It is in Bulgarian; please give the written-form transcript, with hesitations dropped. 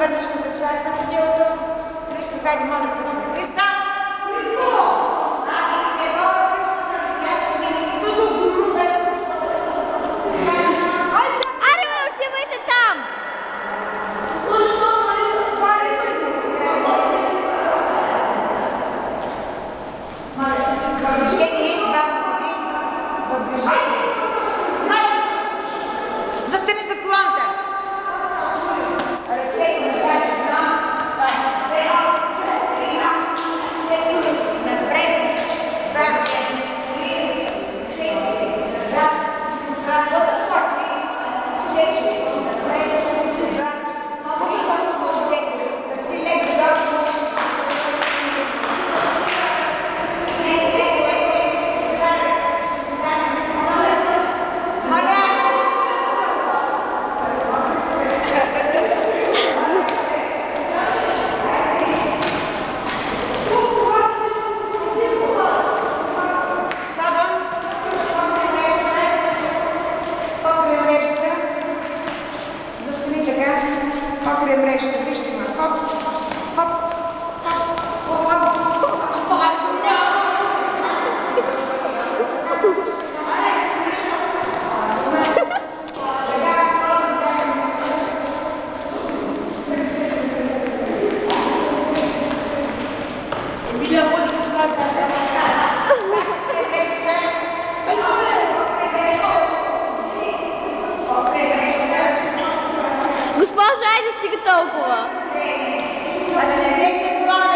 вътрешната част на ходилото. Христо, хайде, моля да знам. Христа! Христо! Аре, отивайте там! Застани зад коланата! Покрия мрежата, вижте ма. Хоп, хоп, хоп, Емилия, води това Госпожа, айде стига толкова. Абе, не се колана